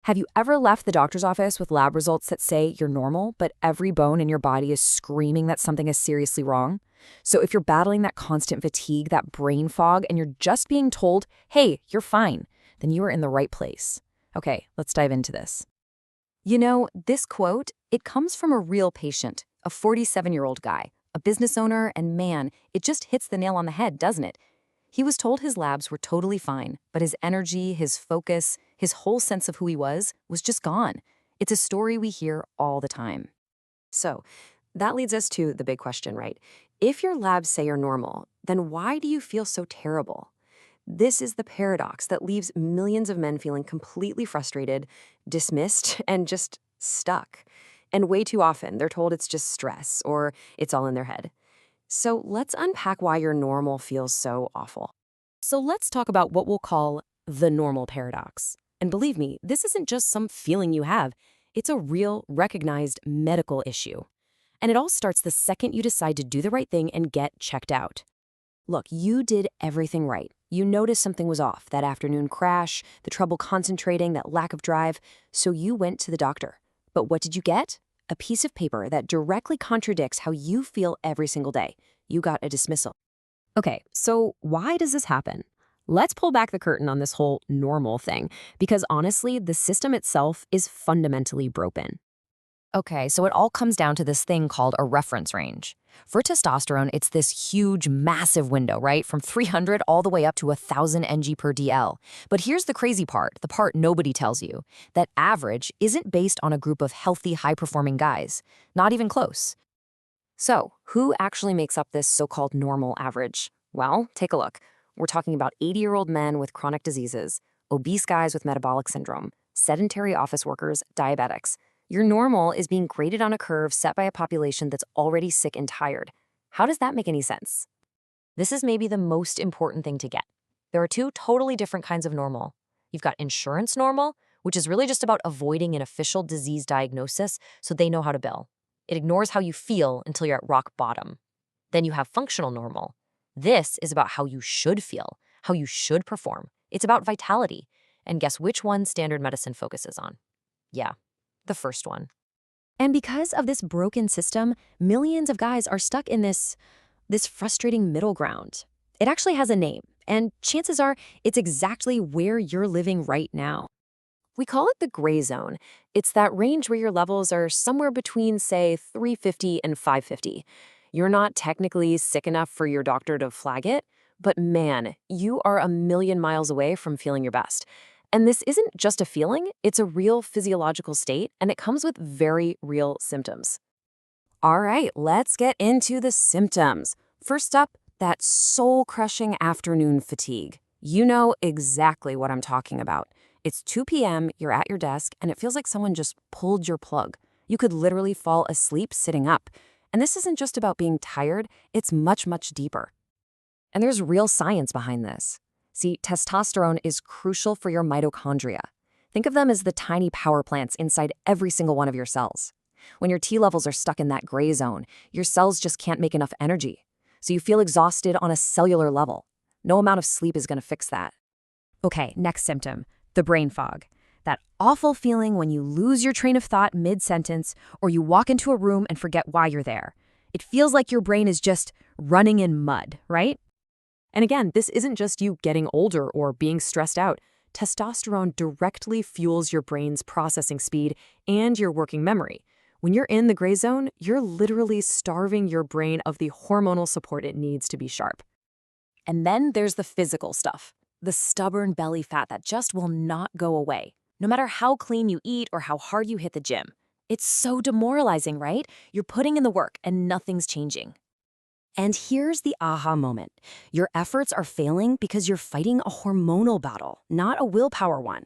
Have you ever left the doctor's office with lab results that say you're normal, but every bone in your body is screaming that something is seriously wrong? So if you're battling that constant fatigue, that brain fog, and you're just being told, hey, you're fine, then you are in the right place. Okay, let's dive into this. You know, this quote, it comes from a real patient, a 47-year-old guy, a business owner, and man, it just hits the nail on the head, doesn't it? He was told his labs were totally fine, but his energy, his focus, his whole sense of who he was just gone. It's a story we hear all the time. So, that leads us to the big question, right? If your labs say you're normal, then why do you feel so terrible? This is the paradox that leaves millions of men feeling completely frustrated, dismissed, and just stuck. And way too often, they're told it's just stress or it's all in their head. So let's unpack why your normal feels so awful. So let's talk about what we'll call the normal paradox. And believe me, this isn't just some feeling you have. It's a real, recognized medical issue. And it all starts the second you decide to do the right thing and get checked out. Look, you did everything right. You noticed something was off, that afternoon crash, the trouble concentrating, that lack of drive, so you went to the doctor. But what did you get? A piece of paper that directly contradicts how you feel every single day. You got a dismissal. Okay, so why does this happen? Let's pull back the curtain on this whole normal thing, because honestly, the system itself is fundamentally broken. Okay, so it all comes down to this thing called a reference range. For testosterone, it's this huge, massive window, right? From 300 all the way up to 1,000 ng per dl. But here's the crazy part, the part nobody tells you. That average isn't based on a group of healthy, high-performing guys. Not even close. So, who actually makes up this so-called normal average? Well, take a look. We're talking about 80-year-old men with chronic diseases, obese guys with metabolic syndrome, sedentary office workers, diabetics. Your normal is being graded on a curve set by a population that's already sick and tired. How does that make any sense? This is maybe the most important thing to get. There are two totally different kinds of normal. You've got insurance normal, which is really just about avoiding an official disease diagnosis so they know how to bill. It ignores how you feel until you're at rock bottom. Then you have functional normal. This is about how you should feel, how you should perform. It's about vitality. And guess which one standard medicine focuses on? Yeah, the first one. And because of this broken system, millions of guys are stuck in this frustrating middle ground. It actually has a name, and chances are it's exactly where you're living right now. We call it the gray zone. It's that range where your levels are somewhere between, say, 350 and 550. You're not technically sick enough for your doctor to flag it, but man, you are a million miles away from feeling your best. And this isn't just a feeling, it's a real physiological state, and it comes with very real symptoms. All right, let's get into the symptoms. First up, that soul-crushing afternoon fatigue. You know exactly what I'm talking about. It's 2 p.m., you're at your desk, and it feels like someone just pulled your plug. You could literally fall asleep sitting up. And this isn't just about being tired, it's much, much deeper. And there's real science behind this. See, testosterone is crucial for your mitochondria. Think of them as the tiny power plants inside every single one of your cells. When your T levels are stuck in that gray zone, your cells just can't make enough energy. So you feel exhausted on a cellular level. No amount of sleep is going to fix that. Okay, next symptom, the brain fog. That awful feeling when you lose your train of thought mid-sentence or you walk into a room and forget why you're there. It feels like your brain is just running in mud, right? And again, this isn't just you getting older or being stressed out. Testosterone directly fuels your brain's processing speed and your working memory. When you're in the gray zone, you're literally starving your brain of the hormonal support it needs to be sharp. And then there's the physical stuff, the stubborn belly fat that just will not go away, no matter how clean you eat or how hard you hit the gym. It's so demoralizing, right? You're putting in the work and nothing's changing. And here's the aha moment. Your efforts are failing because you're fighting a hormonal battle, not a willpower one.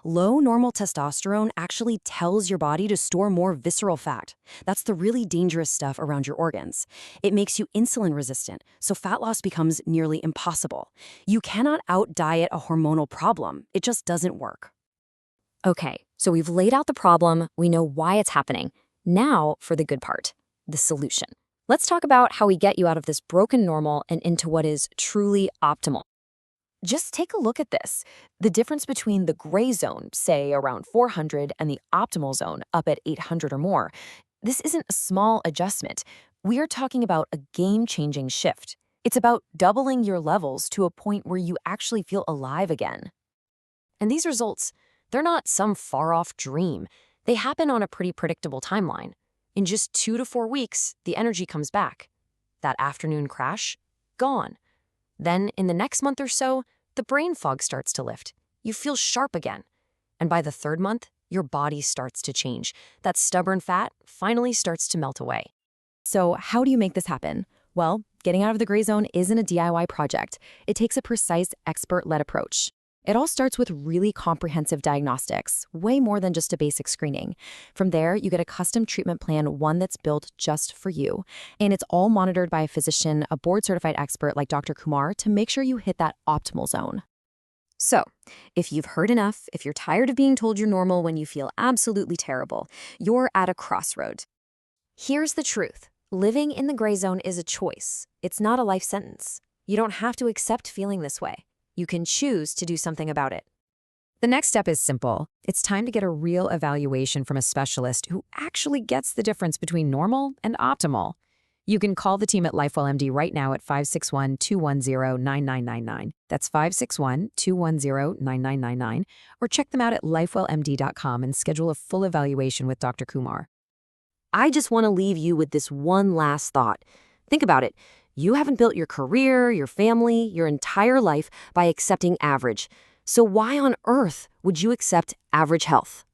Low normal testosterone actually tells your body to store more visceral fat. That's the really dangerous stuff around your organs. It makes you insulin resistant, so fat loss becomes nearly impossible. You cannot out-diet a hormonal problem. It just doesn't work. Okay, so we've laid out the problem, we know why it's happening. Now for the good part, the solution. Let's talk about how we get you out of this broken normal and into what is truly optimal. Just take a look at this. The difference between the gray zone, say around 400, and the optimal zone, up at 800 or more. This isn't a small adjustment. We are talking about a game-changing shift. It's about doubling your levels to a point where you actually feel alive again. And these results, they're not some far-off dream. They happen on a pretty predictable timeline. In just 2 to 4 weeks, the energy comes back. That afternoon crash? Gone. Then, in the next month or so, the brain fog starts to lift. You feel sharp again. And by the 3rd month, your body starts to change. That stubborn fat finally starts to melt away. So how do you make this happen? Well, getting out of the gray zone isn't a DIY project. It takes a precise, expert-led approach. It all starts with really comprehensive diagnostics, way more than just a basic screening. From there, you get a custom treatment plan, one that's built just for you. And it's all monitored by a physician, a board-certified expert like Dr. Kumar, to make sure you hit that optimal zone. So, if you've heard enough, if you're tired of being told you're normal when you feel absolutely terrible, you're at a crossroad. Here's the truth. Living in the gray zone is a choice. It's not a life sentence. You don't have to accept feeling this way. You can choose to do something about it. The next step is simple. It's time to get a real evaluation from a specialist who actually gets the difference between normal and optimal. You can call the team at LifeWellMD right now at 561-210-9999. That's 561-210-9999. Or check them out at LifeWellMD.com and schedule a full evaluation with Dr. Kumar. I just want to leave you with this one last thought. Think about it. You haven't built your career, your family, your entire life by accepting average. So why on earth would you accept average health?